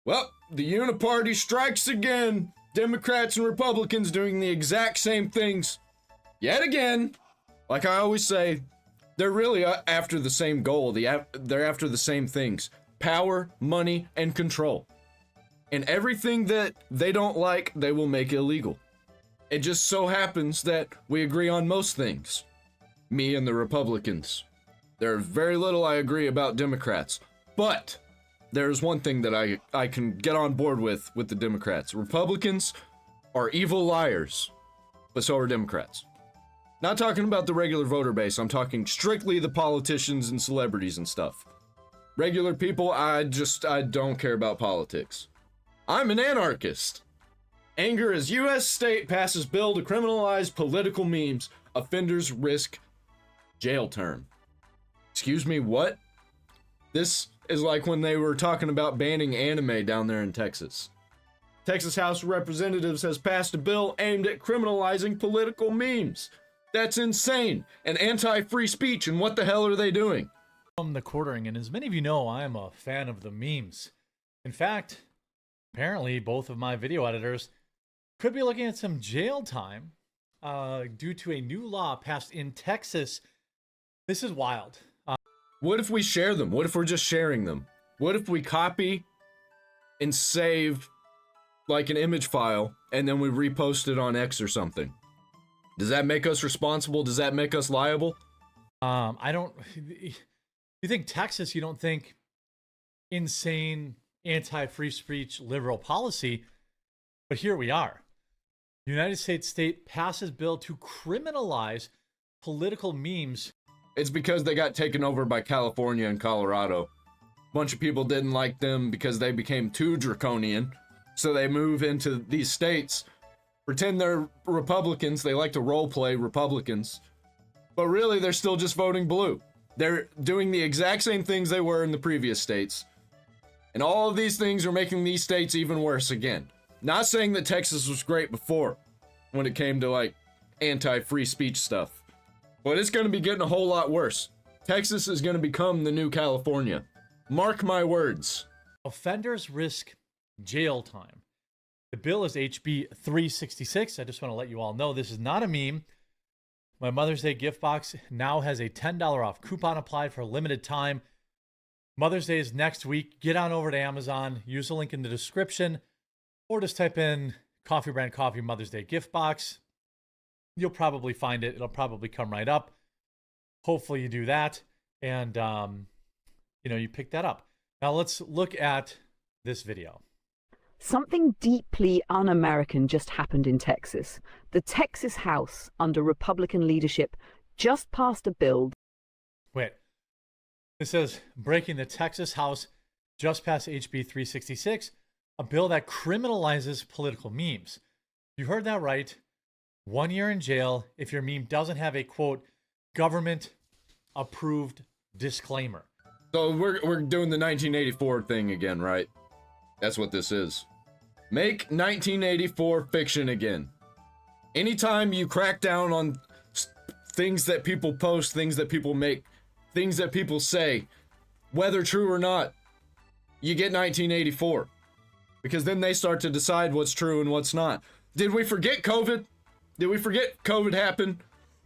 Well, the uniparty strikes again. Democrats and Republicans doing the exact same things. Yet again, like I always say, they're really after the same goal. They're after the same things. Power, money, and control. And everything that they don't like, they will make illegal. It just so happens that we agree on most things. Me and the Republicans. There's very little I agree about Democrats. But there's one thing that I can get on board with the Democrats. Republicans are evil liars, but so are Democrats. Not talking about the regular voter base, I'm talking strictly the politicians and celebrities and stuff. Regular people, I don't care about politics. I'm an anarchist. Anger as U.S. state passes bill to criminalize political memes. Offenders risk jail term. Excuse me, what? This is like when they were talking about banning anime down there in Texas. Texas House of Representatives has passed a bill aimed at criminalizing political memes. That's insane and anti-free speech, and what the hell are they doing? From the quartering, and as many of you know, I am a fan of the memes. In fact, apparently both of my video editors could be looking at some jail time due to a new law passed in Texas. This is wild. What if we share them? What if we're just sharing them? What if we copy and save like an image file and then we repost it on X or something? Does that make us responsible? Does that make us liable? I don't. You think Texas, you don't think insane anti-free speech liberal policy, but here we are. The United States state passes bill to criminalize political memes. It's because they got taken over by California and Colorado. A bunch of people didn't like them because they became too draconian. So they move into these states, pretend they're Republicans. They like to role play Republicans. But really, they're still just voting blue. They're doing the exact same things they were in the previous states. And all of these things are making these states even worse again. Not saying that Texas was great before when it came to like anti-free speech stuff. But it's going to be getting a whole lot worse. Texas is going to become the new California. Mark my words. Offenders risk jail time. The bill is HB 366. I just want to let you all know this is not a meme. My Mother's Day gift box now has a $10 off coupon applied for a limited time. Mother's Day is next week. Get on over to Amazon. Use the link in the description. Or just type in Coffee Brand Coffee Mother's Day gift box. You'll probably find it. It'll probably come right up. Hopefully you do that. And, you pick that up. Now let's look at this video. Something deeply un-American just happened in Texas. The Texas House, under Republican leadership, just passed a bill. Wait. It says, breaking the Texas House just passed HB 366, a bill that criminalizes political memes. You heard that right. 1 year in jail if your meme doesn't have a, quote, government-approved disclaimer. So we're doing the 1984 thing again, right? That's what this is. Make 1984 fiction again. Anytime you crack down on things that people post, things that people make, things that people say, whether true or not, you get 1984. Because then they start to decide what's true and what's not. Did we forget COVID? Did we forget COVID happened?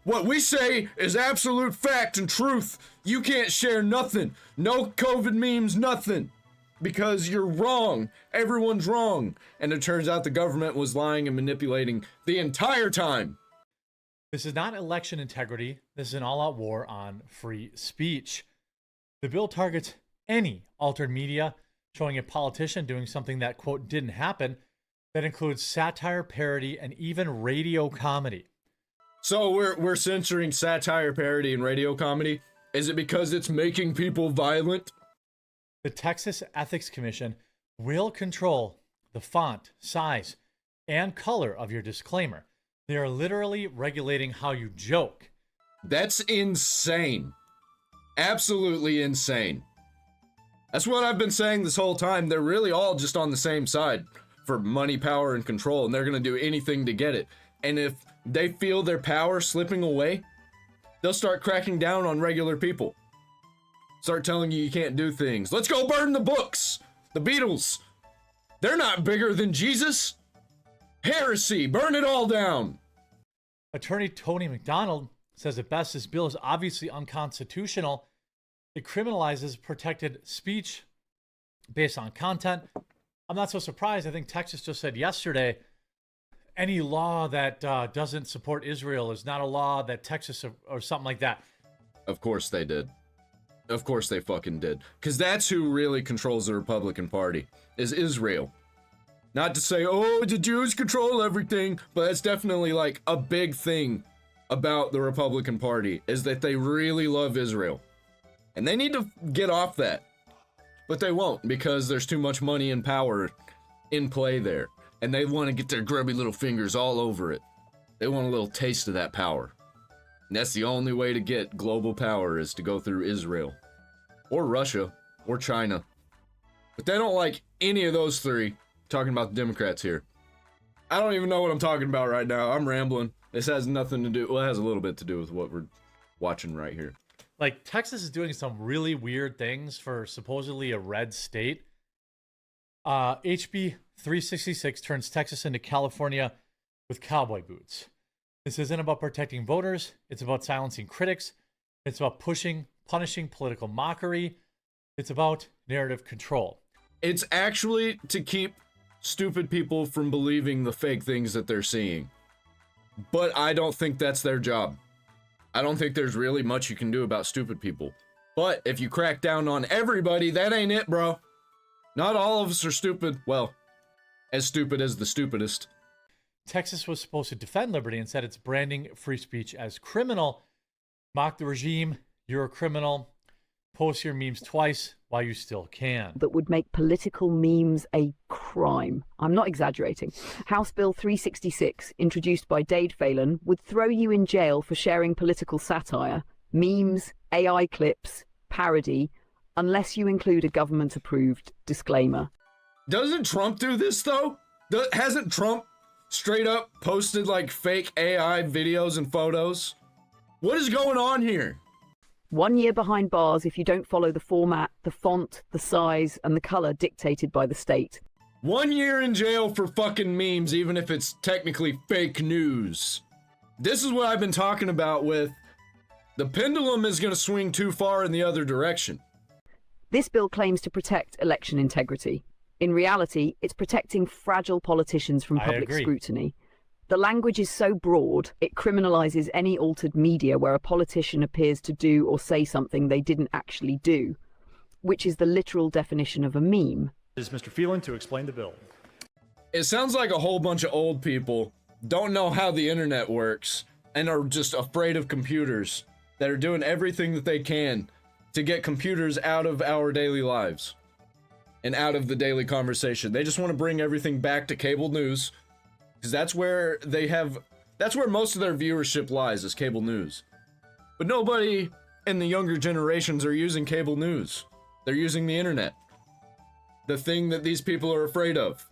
What we say is absolute fact and truth. You can't share nothing. No COVID memes, nothing. Because you're wrong. Everyone's wrong. And it turns out the government was lying and manipulating the entire time. This is not election integrity. This is an all-out war on free speech. The bill targets any altered media showing a politician doing something that, quote, didn't happen. That includes satire, parody, and even radio comedy. So we're censoring satire, parody, and radio comedy? Is it because it's making people violent? The Texas Ethics Commission will control the font, size, and color of your disclaimer. They are literally regulating how you joke. That's insane. Absolutely insane. That's what I've been saying this whole time. They're really all just on the same side for money, power, and control, and they're going to do anything to get it. And if they feel their power slipping away, they'll start cracking down on regular people. Start telling you can't do things. Let's go burn the books. The Beatles. They're not bigger than Jesus. Heresy, burn it all down. Attorney Tony McDonald says at best this bill is obviously unconstitutional. It criminalizes protected speech based on content. I'm not so surprised. I think Texas just said yesterday, any law that doesn't support Israel is not a law that Texas or something like that. Of course they did. Of course they fucking did. Because that's who really controls the Republican Party, is Israel. Not to say, oh, the Jews control everything, but that's definitely like a big thing about the Republican Party, is that they really love Israel. And they need to get off that. But they won't, because there's too much money and power in play there. And they want to get their grubby little fingers all over it. They want a little taste of that power. And that's the only way to get global power, is to go through Israel. Or Russia. Or China. But they don't like any of those three. Talking about the Democrats here. I don't even know what I'm talking about right now. I'm rambling. This has nothing to do... Well, it has a little bit to do with what we're watching right here. Like, Texas is doing some really weird things for supposedly a red state. HB 366 turns Texas into California with cowboy boots. This isn't about protecting voters. It's about silencing critics. It's about punishing political mockery. It's about narrative control. It's actually to keep stupid people from believing the fake things that they're seeing. But I don't think that's their job. I don't think there's really much you can do about stupid people. But if you crack down on everybody, that ain't it, bro. Not all of us are stupid. Well, as stupid as the stupidest. Texas was supposed to defend liberty and said it's branding free speech as criminal. Mock the regime, you're a criminal. Post your memes twice while you still can. That would make political memes a crime. I'm not exaggerating. House Bill 366, introduced by Dade Phelan, would throw you in jail for sharing political satire, memes, AI clips, parody, unless you include a government-approved disclaimer. Doesn't Trump do this, though? Hasn't Trump straight up posted, like, fake AI videos and photos? What is going on here? 1 year behind bars if you don't follow the format, the font, the size, and the color dictated by the state. 1 year in jail for fucking memes, even if it's technically fake news. This is what I've been talking about with the pendulum is going to swing too far in the other direction. This bill claims to protect election integrity. In reality, it's protecting fragile politicians from public scrutiny. The language is so broad, it criminalizes any altered media where a politician appears to do or say something they didn't actually do, which is the literal definition of a meme. Is Mr. Phelan to explain the bill? It sounds like a whole bunch of old people don't know how the internet works and are just afraid of computers, that are doing everything that they can to get computers out of our daily lives and out of the daily conversation. They just want to bring everything back to cable news. Because that's where most of their viewership lies, is cable news. But nobody in the younger generations are using cable news. They're using the internet. The thing that these people are afraid of.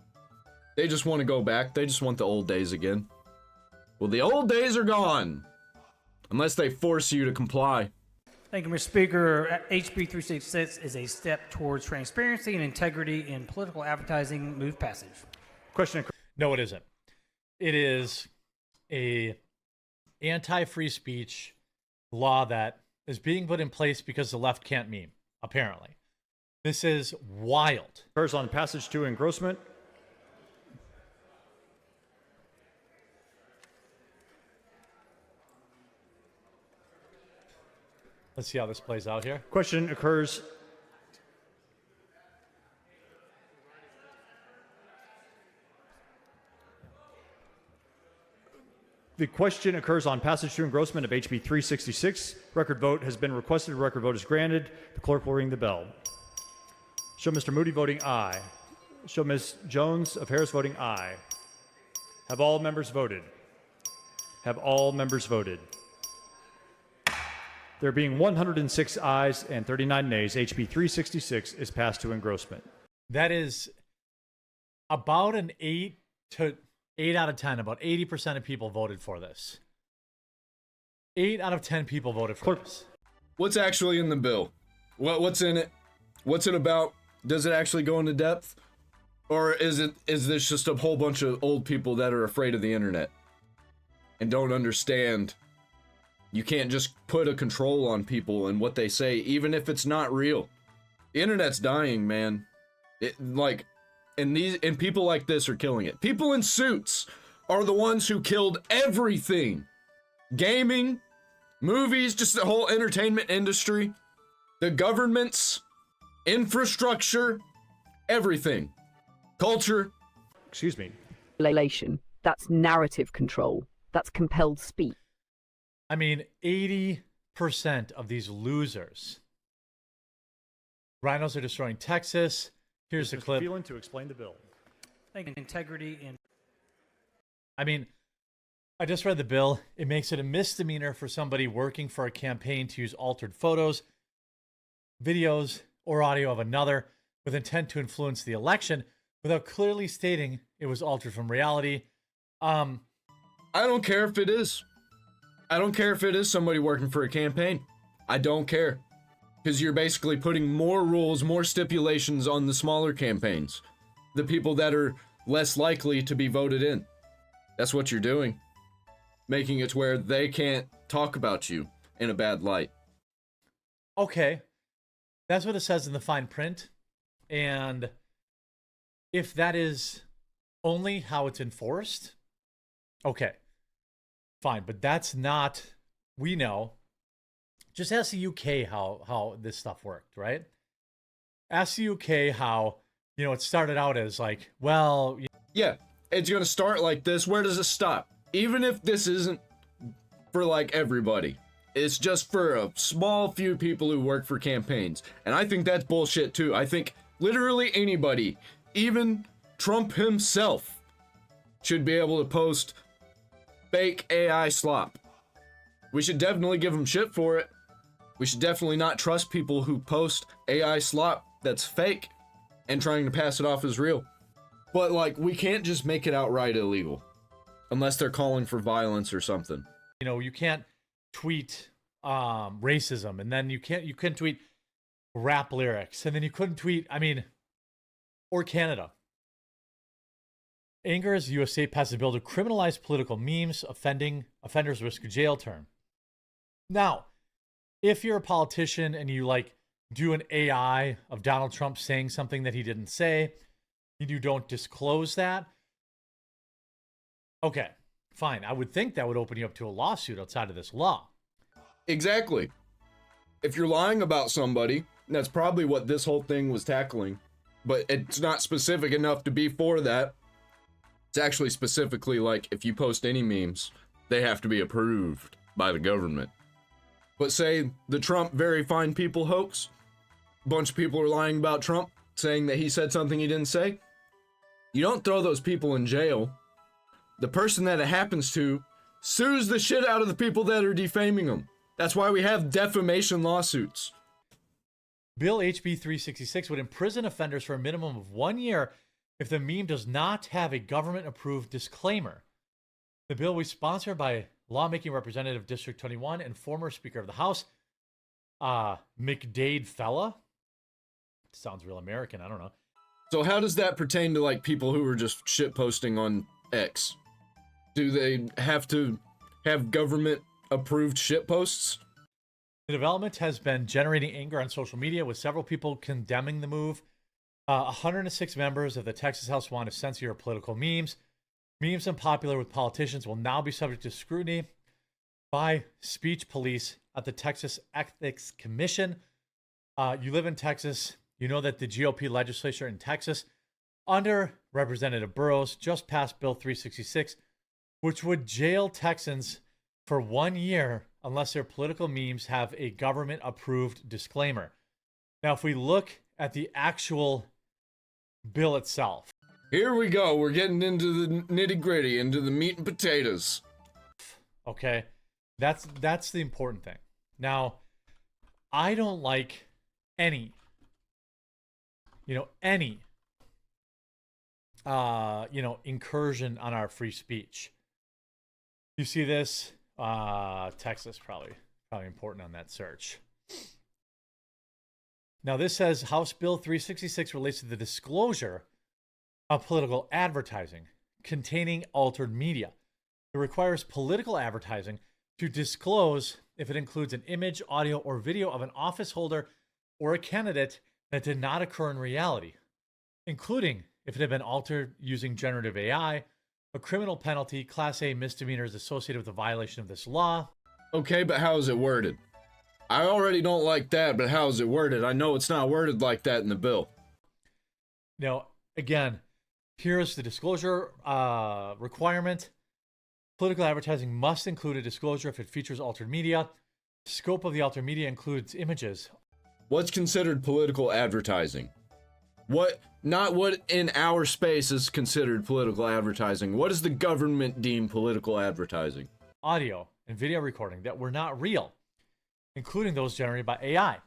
They just want to go back. They just want the old days again. Well, the old days are gone. Unless they force you to comply. Thank you, Mr. Speaker. HB 366 is a step towards transparency and integrity in political advertising. Move passage. Question. No, it isn't. It is a anti-free speech law that is being put in place because the left can't meme, apparently. This is wild. Occurs on passage to engrossment. Let's see how this plays out here. Question occurs. The question occurs on passage to engrossment of HB 366. Record vote has been requested. Record vote is granted. The clerk will ring the bell. Show Mr. Moody voting aye. Show Ms. Jones of Harris voting aye. Have all members voted? Have all members voted? There being 106 ayes and 39 nays, HB 366 is passed to engrossment. That is about an 8 out of 10. About 80% of people voted for this. 8 out of 10 people voted for this. What's actually in the bill? What's in it? What's it about? Does it actually go into depth? Or is this just a whole bunch of old people that are afraid of the internet and don't understand you can't just put a control on people and what they say, even if it's not real? The internet's dying, man. And people like this are killing it. People in suits are the ones who killed everything. Gaming, movies, just the whole entertainment industry, the governments, infrastructure, everything. Culture. Excuse me. That's narrative control. That's compelled speech. I mean, 80% of these losers. Rhinos are destroying Texas. Here's the clip. Phelan to explain the bill. Integrity in. I mean, I just read the bill. It makes it a misdemeanor for somebody working for a campaign to use altered photos, videos, or audio of another with intent to influence the election without clearly stating it was altered from reality. I don't care if it is. I don't care if it is somebody working for a campaign. I don't care. Because you're basically putting more rules, more stipulations on the smaller campaigns. The people that are less likely to be voted in. That's what you're doing. Making it to where they can't talk about you in a bad light. Okay. That's what it says in the fine print. And if that is only how it's enforced, okay, fine. But that's not, we know. Just ask the UK how this stuff worked, right? Ask the UK how, it started out as like, well... Yeah, it's going to start like this. Where does it stop? Even if this isn't for, like, everybody. It's just for a small few people who work for campaigns. And I think that's bullshit, too. I think literally anybody, even Trump himself, should be able to post fake AI slop. We should definitely give him shit for it. We should definitely not trust people who post AI slop that's fake and trying to pass it off as real. But, like, we can't just make it outright illegal. Unless they're calling for violence or something. You can't tweet racism, and then you couldn't tweet rap lyrics, and then you couldn't tweet, or Canada. Angers USA passes a bill to criminalize political memes. Offenders risk a jail term. Now, if you're a politician and you do an AI of Donald Trump saying something that he didn't say, and you don't disclose that, okay, fine. I would think that would open you up to a lawsuit outside of this law. Exactly. If you're lying about somebody, that's probably what this whole thing was tackling, but it's not specific enough to be for that. It's actually specifically like if you post any memes, they have to be approved by the government. But say the Trump very fine people hoax, a bunch of people are lying about Trump, saying that he said something he didn't say. You don't throw those people in jail. The person that it happens to sues the shit out of the people that are defaming them. That's why we have defamation lawsuits. Bill HB 366 would imprison offenders for a minimum of 1 year if the meme does not have a government-approved disclaimer. The bill was sponsored by lawmaking representative District 21 and former Speaker of the House, McDade Fella. Sounds real American, I don't know. So how does that pertain to people who are just shit posting on X? Do they have to have government-approved shit posts? The development has been generating anger on social media, with several people condemning the move. 106 members of the Texas House want to censor your political memes. Memes unpopular with politicians will now be subject to scrutiny by speech police at the Texas Ethics Commission. You live in Texas. You know that the GOP legislature in Texas, under Representative Burrows, just passed Bill 366, which would jail Texans for 1 year unless their political memes have a government-approved disclaimer. Now, if we look at the actual bill itself. Here we go. We're getting into the nitty-gritty, into the meat and potatoes. Okay, that's the important thing. Now, I don't like any incursion on our free speech. You see this? Texas probably important on that search. Now this says House Bill 366 relates to the disclosure of political advertising containing altered media. It requires political advertising to disclose if it includes an image, audio, or video of an office holder or a candidate that did not occur in reality, including if it had been altered using generative AI. A criminal penalty, Class A misdemeanors associated with the violation of this law. Okay, but how is it worded? I already don't like that, but how is it worded? I know it's not worded like that in the bill. Now, again, here's the disclosure requirement. Political advertising must include a disclosure if it features altered media. Scope of the altered media includes images. What's considered political advertising? Not what in our space is considered political advertising. What does the government deem political advertising? Audio and video recording that were not real, including those generated by AI.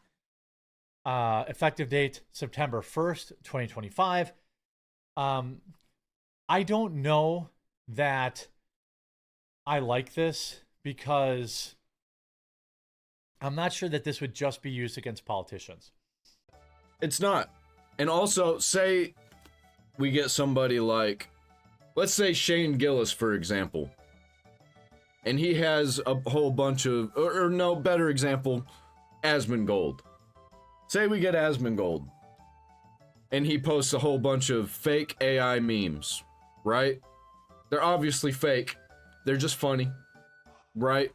Effective date, September 1st, 2025. I don't know that I like this because I'm not sure that this would just be used against politicians. It's not. And also, say we get somebody like, let's say Shane Gillis, for example. And he has a whole bunch of, or no, better example, Asmongold. Say we get Asmongold. And he posts a whole bunch of fake AI memes, right? They're obviously fake. They're just funny, right?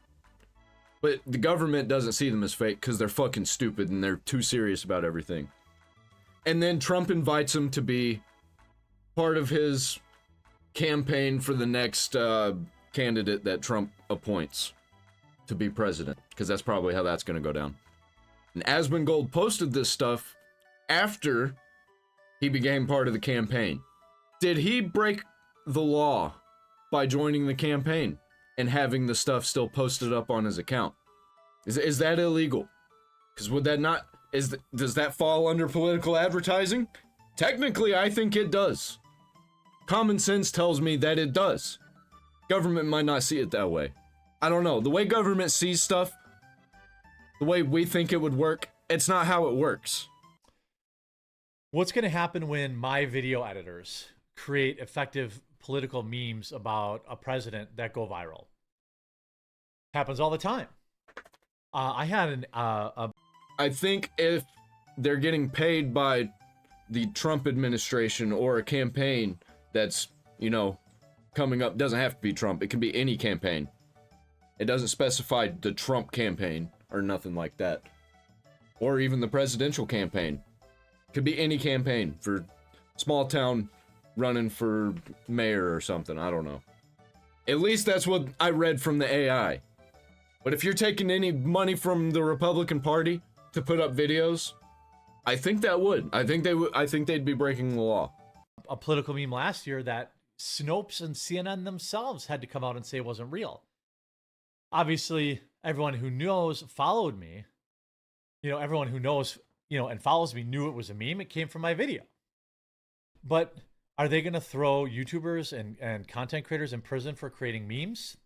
But the government doesn't see them as fake because they're fucking stupid and they're too serious about everything. And then Trump invites him to be part of his campaign for the next candidate that Trump appoints to be president, because that's probably how that's going to go down. And Asmongold posted this stuff after he became part of the campaign. Did he break the law by joining the campaign and having the stuff still posted up on his account? Is that illegal? Because would that not... does that fall under political advertising? Technically, I think it does. Common sense tells me that it does. Government might not see it that way. I don't know. The way government sees stuff, the way we think it would work, it's not how it works. What's going to happen when my video editors create effective political memes about a president that go viral? Happens all the time. I had I think if they're getting paid by the Trump administration or a campaign that's, you know, coming up, doesn't have to be Trump. It can be any campaign. It doesn't specify the Trump campaign or nothing like that. Or even the presidential campaign. Could be any campaign for small town running for mayor or something. I don't know. At least that's what I read from the AI. But if you're taking any money from the Republican Party to put up videos, I think that would. I think they'd be breaking the law. A political meme last year that Snopes and CNN themselves had to come out and say it wasn't real. Obviously, everyone who knows followed me. You know, everyone who knows, you know, and follows me knew it was a meme. It came from my video. But are they going to throw YouTubers and content creators in prison for creating memes?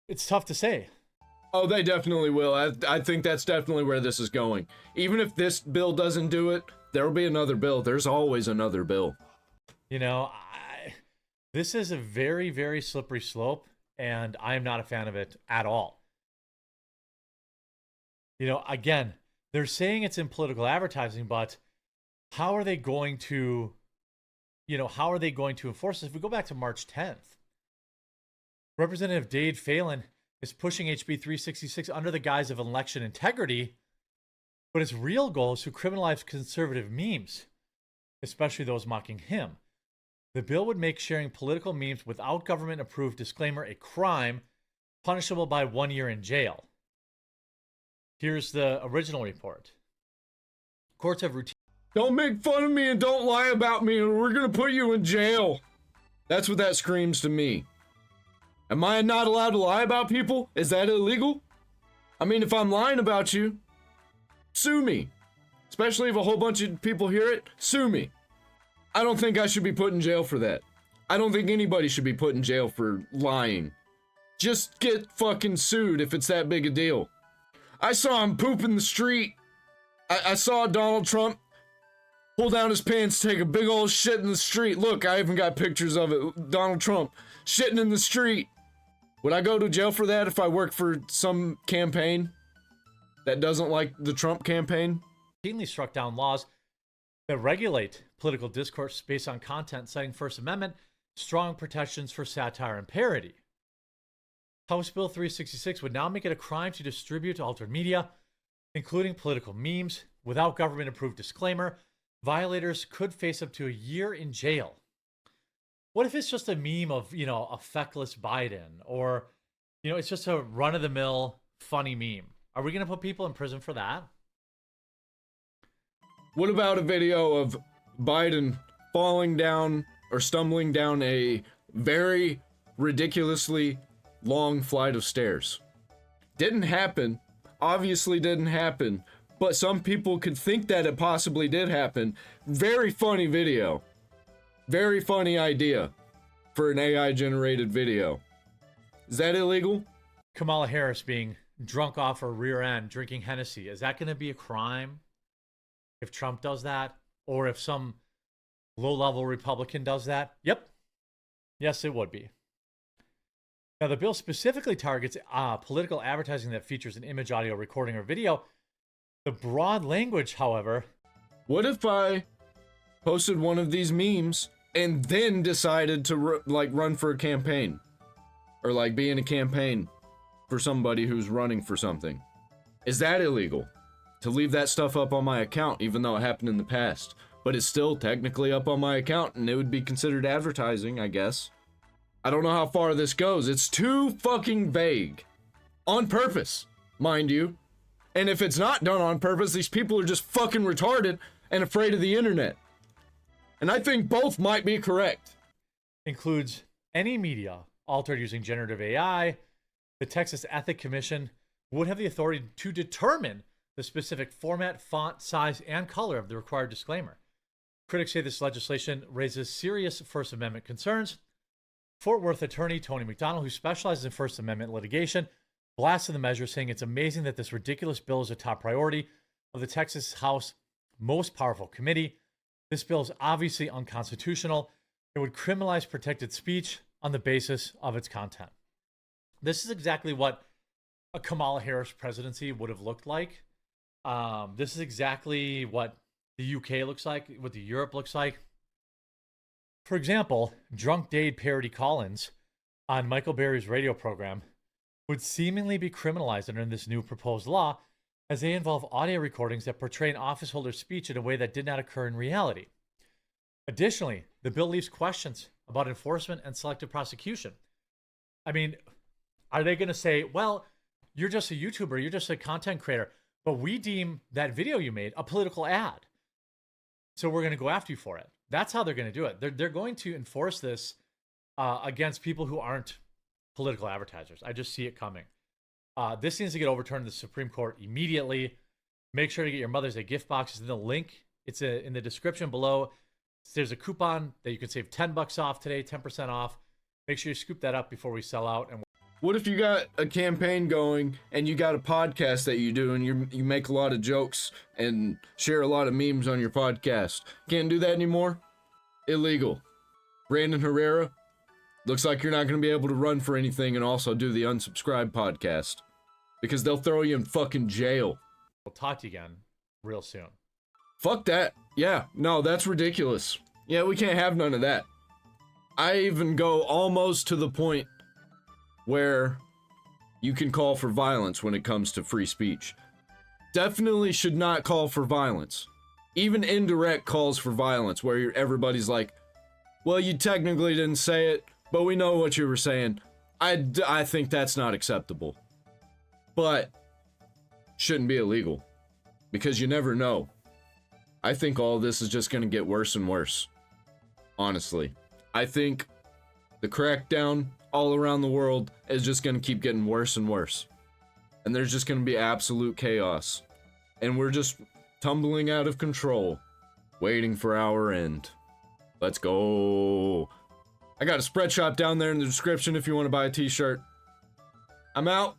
It's tough to say. Oh, they definitely will. I think that's definitely where this is going. Even if this bill doesn't do it, there'll be another bill. There's always another bill. You know, this is a very, very slippery slope, and I'm not a fan of it at all. You know, again, they're saying it's in political advertising, but how are they going to, how are they going to enforce this? If we go back to March 10th, Representative Dade Phelan is pushing HB 366 under the guise of election integrity, but its real goal is to criminalize conservative memes, especially those mocking him. The bill would make sharing political memes without government-approved disclaimer a crime, punishable by 1 year in jail. Here's the original report. Courts have routine. Don't make fun of me and don't lie about me, or we're gonna put you in jail. That's what that screams to me. Am I not allowed to lie about people? Is that illegal? I mean, if I'm lying about you, sue me. Especially if a whole bunch of people hear it, sue me. I don't think I should be put in jail for that. I don't think anybody should be put in jail for lying. Just get fucking sued if it's that big a deal. I saw him poop in the street. I saw Donald Trump pull down his pants, take a big old shit in the street. Look, I even got pictures of it. Donald Trump shitting in the street. Would I go to jail for that if I work for some campaign that doesn't like the Trump campaign? Routinely struck down laws that regulate political discourse based on content, citing First Amendment, strong protections for satire and parody. House Bill 366 would now make it a crime to distribute altered media, including political memes, without government-approved disclaimer. Violators could face up to a year in jail. What if it's just a meme of, a feckless Biden, or, it's just a run-of-the-mill funny meme? Are we going to put people in prison for that? What about a video of Biden falling down or stumbling down a very ridiculously long flight of stairs? Didn't happen. Obviously didn't happen. But some people could think that it possibly did happen. Very funny video. Very funny idea for an AI-generated video. Is that illegal? Kamala Harris being drunk off her rear end, drinking Hennessy. Is that going to be a crime if Trump does that? Or if some low-level Republican does that? Yep. Yes, it would be. Now, the bill specifically targets political advertising that features an image, audio, recording, or video. The broad language, however... What if I posted one of these memes and then decided to run for a campaign? Or be in a campaign for somebody who's running for something? Is that illegal? To leave that stuff up on my account, even though it happened in the past. But it's still technically up on my account, and it would be considered advertising, I guess. I don't know how far this goes. It's too fucking vague. On purpose, mind you. And if it's not done on purpose, these people are just fucking retarded and afraid of the internet. And I think both might be correct. Includes any media altered using generative AI. The Texas Ethics Commission would have the authority to determine the specific format, font, size, and color of the required disclaimer. Critics say this legislation raises serious First Amendment concerns. Fort Worth attorney Tony McDonald, who specializes in First Amendment litigation, blasted the measure, saying it's amazing that this ridiculous bill is a top priority of the Texas House most powerful committee. This bill is obviously unconstitutional. It would criminalize protected speech on the basis of its content. This is exactly what a Kamala Harris presidency would have looked like. This is exactly what the UK looks like, what the Europe looks like. For example, Drunk Dade parody call-ins on Michael Berry's radio program would seemingly be criminalized under this new proposed law, as they involve audio recordings that portray an office holder's speech in a way that did not occur in reality. Additionally, the bill leaves questions about enforcement and selective prosecution. I mean, are they going to say, well, you're just a YouTuber, you're just a content creator, but we deem that video you made a political ad, so we're going to go after you for it? That's how they're going to do it. They're going to enforce this against people who aren't political advertisers. I just see it coming. This needs to get overturned in the Supreme Court immediately. Make sure to get your Mother's Day gift boxes in the link. It's in the description below. There's a coupon that you can save $10 off today, 10% off. Make sure you scoop that up before we sell out. And what if you got a campaign going and you got a podcast that you do and you make a lot of jokes and share a lot of memes on your podcast? Can't do that anymore? Illegal. Brandon Herrera, looks like you're not going to be able to run for anything and also do the unsubscribe podcast, because they'll throw you in fucking jail. we'll talk to you again real soon. Fuck that. Yeah, no, that's ridiculous. Yeah, we can't have none of that. I even go almost to the point where you can call for violence when it comes to free speech. Definitely should not call for violence. Even indirect calls for violence where everybody's like, well, you technically didn't say it, but we know what you were saying. I think that's not acceptable. But shouldn't be illegal, because you never know. I think all this is just going to get worse and worse. Honestly. I think the crackdown all around the world is just going to keep getting worse and worse. And there's just going to be absolute chaos. And we're just tumbling out of control, waiting for our end. Let's go. I got a spread shop down there in the description if you want to buy a t-shirt. I'm out.